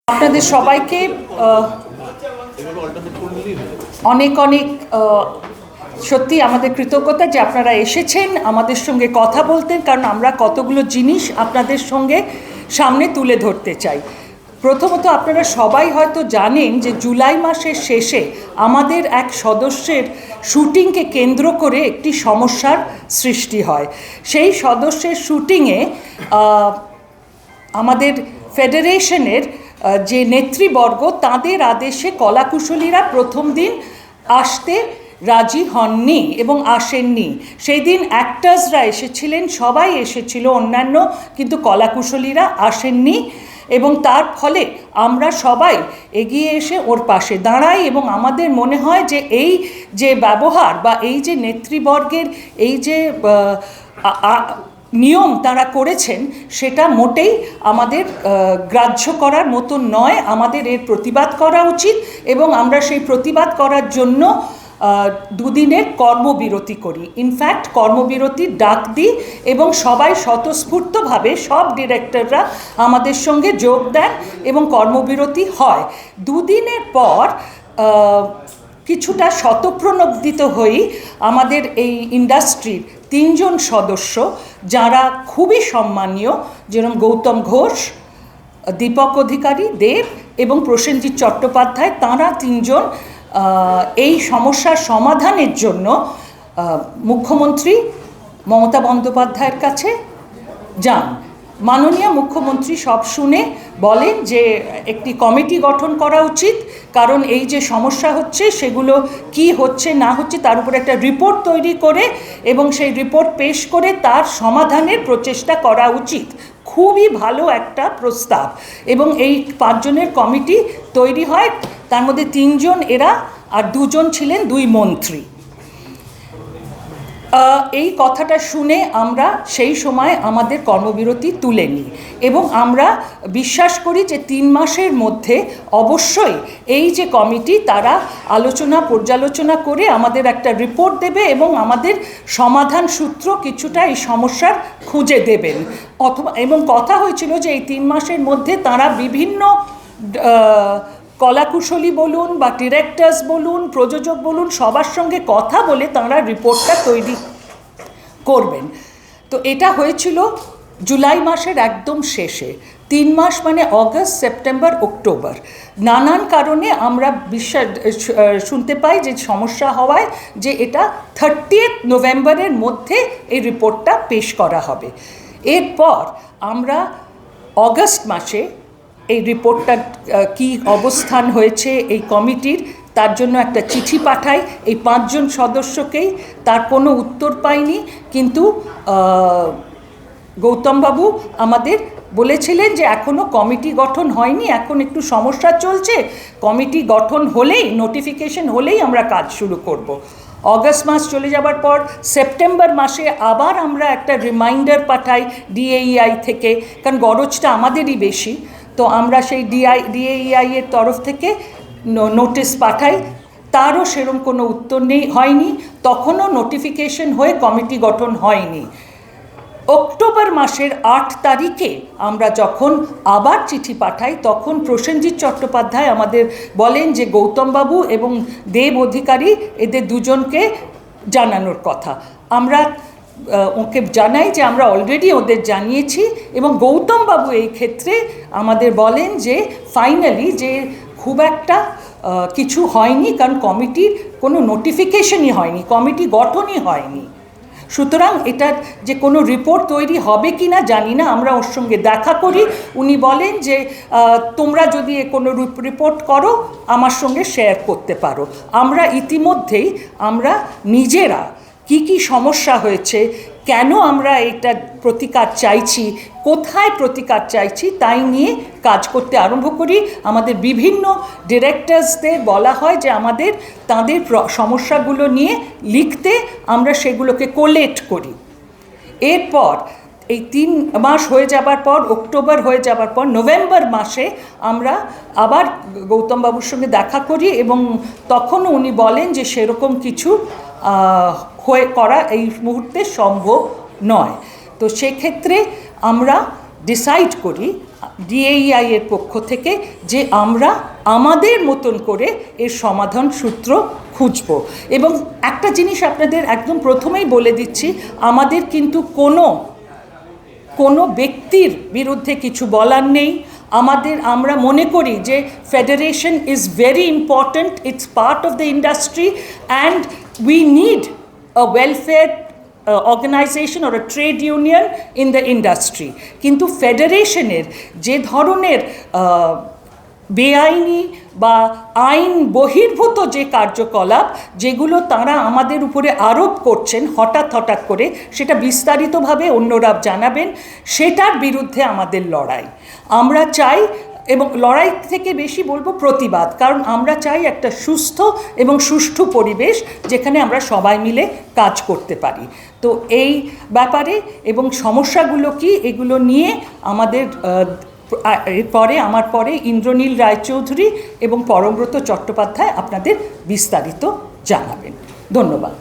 আপনাদের সবাইকে অনেক অনেক সত্যি আমাদের কৃতজ্ঞতা যে আপনারা এসেছেন আমাদের সঙ্গে কথা বলতেন, কারণ আমরা কতগুলো জিনিস আপনাদের সঙ্গে সামনে তুলে ধরতে চাই। প্রথমত আপনারা সবাই হয়তো জানেন যে জুলাই মাসের শেষে আমাদের এক সদস্যের শুটিংকে কেন্দ্র করে একটি সমস্যার সৃষ্টি হয়। সেই সদস্যের শুটিংয়ে আমাদের ফেডারেশনের যে নেতৃবর্গ তাদের আদেশে কলাকুশলীরা প্রথম দিন আসতে রাজি হননি এবং আসেননি। সেই দিন অ্যাক্টার্সরা এসেছিলেন, সবাই এসেছিল অন্যান্য, কিন্তু কলাকুশলীরা আসেননি এবং তার ফলে আমরা সবাই এগিয়ে এসে ওর পাশে দাঁড়াই এবং আমাদের মনে হয় যে এই যে ব্যবহার বা এই যে নেতৃবর্গের এই যে নিয়ম তারা করেছেন সেটা মোটেই আমাদের গ্রাহ্য করার মতো নয়। আমাদের এর প্রতিবাদ করা উচিত এবং আমরা সেই প্রতিবাদ করার জন্য দুদিনের কর্মবিরতি করি। ইনফ্যাক্ট কর্মবিরতির ডাক দিই এবং সবাই স্বতঃস্ফূর্তভাবে সব ডিরেক্টররা আমাদের সঙ্গে যোগ দেন এবং কর্মবিরতি হয়। দুদিনের পর কিছুটা স্বতঃপ্রণোদিত হয়েই আমাদের এই ইন্ডাস্ট্রির তিনজন সদস্য যারা খুবই সম্মানীয়, যেরকম গৌতম ঘোষ, দীপক অধিকারী, দেব এবং প্রসেনজিৎ চট্টোপাধ্যায়, তাঁরা তিনজন এই সমস্যার সমাধানের জন্য মুখ্যমন্ত্রী মমতা বন্দ্যোপাধ্যায়ের কাছে যান। মাননীয় মুখ্যমন্ত্রী সব শুনে বলেন যে একটি কমিটি গঠন করা উচিত, কারণ এই যে সমস্যা হচ্ছে সেগুলো কি হচ্ছে না হচ্ছে তার উপর একটা রিপোর্ট তৈরি করে এবং সেই রিপোর্ট পেশ করে তার সমাধানের প্রচেষ্টা করা উচিত। খুবই ভালো একটা প্রস্তাব এবং এই 5 জনের কমিটি তৈরি হয়। তার মধ্যে 3 জন এরা আর 2 জন ছিলেন 2 মন্ত্রী। এই কথাটা শুনে আমরা সেই সময় আমাদের কর্মবিরতি তুলে নিই এবং আমরা বিশ্বাস করি যে 3 মাসের মধ্যে অবশ্যই এই যে কমিটি তারা আলোচনা পর্যালোচনা করে আমাদের একটা রিপোর্ট দেবে এবং আমাদের সমাধান সূত্র কিছুটা এই সমস্যার খুঁজে দেবেন। অথবা এবং কথা হয়েছিল যে এই 3 মাসের মধ্যে তারা বিভিন্ন কলাকুশলী বলুন বা ডিরেক্টরস বলুন, প্রযোজক বলুন, সবার সঙ্গে কথা বলে তাঁরা রিপোর্টটা তৈরি করবেন। তো এটা হয়েছিল জুলাই মাসের একদম শেষে। 3 মাস মানে অগস্ট, সেপ্টেম্বর, অক্টোবর। নানান কারণে আমরা শুনতে পাই যে সমস্যা হওয়ায় যে এটা 30 নভেম্বরের মধ্যে এই রিপোর্টটা পেশ করা হবে। এরপর আমরা অগস্ট মাসে এই রিপোর্টটার কি অবস্থান হয়েছে এই কমিটির তার জন্য একটা চিঠি পাঠাই এই 5 জন সদস্যকেই। তার কোনো উত্তর পাইনি, কিন্তু গৌতমবাবু আমাদের বলেছিলেন যে এখনও কমিটি গঠন হয়নি, এখন একটু সমস্যা চলছে, কমিটি গঠন হলেই, নোটিফিকেশন হলেই আমরা কাজ শুরু করব। অগস্ট মাস চলে যাবার পর সেপ্টেম্বর মাসে আবার আমরা একটা রিমাইন্ডার পাঠাই ডিএইআই থেকে, কারণ গরজটা আমাদেরই বেশি। তো আমরা সেই ডিএইআই এর তরফ থেকে নোটিশ পাঠাই, তারও সেরকম কোনো উত্তর হয়নি, তখনও নোটিফিকেশন হয়ে কমিটি গঠন হয়নি। অক্টোবর মাসের 8 তারিখে আমরা যখন আবার চিঠি পাঠাই তখন প্রসেনজিৎ চট্টোপাধ্যায় আমাদের বলেন যে গৌতমবাবু এবং দেব অধিকারী এদের 2 জনকে জানানোর কথা। আমরা ওকে জানাই যে আমরা অলরেডি ওদের জানিয়েছি এবং গৌতমবাবু এই ক্ষেত্রে আমাদের বলেন যে ফাইনালি যে খুব একটা কিছু হয়নি, কারণ কমিটির কোনো নোটিফিকেশনই হয়নি, কমিটি গঠনই হয়নি। সুতরাং এটার যে কোনো রিপোর্ট তৈরি হবে কি না জানি না। আমরা ওর সঙ্গে দেখা করি, উনি বলেন যে তোমরা যদি কোনো রিপোর্ট করো আমার সঙ্গে শেয়ার করতে পারো। আমরা ইতিমধ্যেই আমরা নিজেরা কি কি সমস্যা হয়েছে, কেন আমরা এটা প্রতিকার চাইছি, কোথায় প্রতিকার চাইছি তাই নিয়ে কাজ করতে আরম্ভ করি। আমাদের বিভিন্ন ডিরেক্টরসদের বলা হয় যে আমাদের তাদের সমস্যাগুলো নিয়ে লিখতে, আমরা সেগুলোকে কোলেক্ট করি। এরপর এই 3 মাস হয়ে যাবার পর, অক্টোবর হয়ে যাবার পর নভেম্বর মাসে আমরা আবার গৌতমবাবুর সঙ্গে দেখা করি এবং তখনও উনি বলেন যে সেরকম কিছু করা এই মুহূর্তে সম্ভব নয়। তো সেক্ষেত্রে আমরা ডিসাইড করি ডিএইআই এর পক্ষ থেকে যে আমরা আমাদের মতন করে এর সমাধান সূত্র খুঁজব। এবং একটা জিনিস আপনাদের একদম প্রথমেই বলে দিচ্ছি, আমাদের কিন্তু কোনো ব্যক্তির বিরুদ্ধে কিছু বলার নেই। আমরা মনে করি যে federation is very important, it's part of the industry and we need a welfare organisation or a trade union in the industry. কিন্তু ফেডারেশনের যে ধরনের বেআইনি বা আইন বহির্ভূত যে কার্যকলাপ যেগুলো তারা আমাদের উপরে আরোপ করছেন হঠাৎ করে, সেটা বিস্তারিতভাবে অন্যরা জানাবেন, সেটার বিরুদ্ধে আমাদের লড়াই। আমরা চাই, এবং লড়াই থেকে বেশি বলবো প্রতিবাদ, কারণ আমরা চাই একটা সুস্থ এবং সুষ্ঠু পরিবেশ যেখানে আমরা সবাই মিলে কাজ করতে পারি। তো এই ব্যাপারে এবং সমস্যাগুলো কি, এগুলো নিয়ে আমার পরে ইন্দ্রনীল রায়চৌধুরী এবং পরমব্রত চট্টোপাধ্যায় আপনাদের বিস্তারিত জানাবেন। ধন্যবাদ।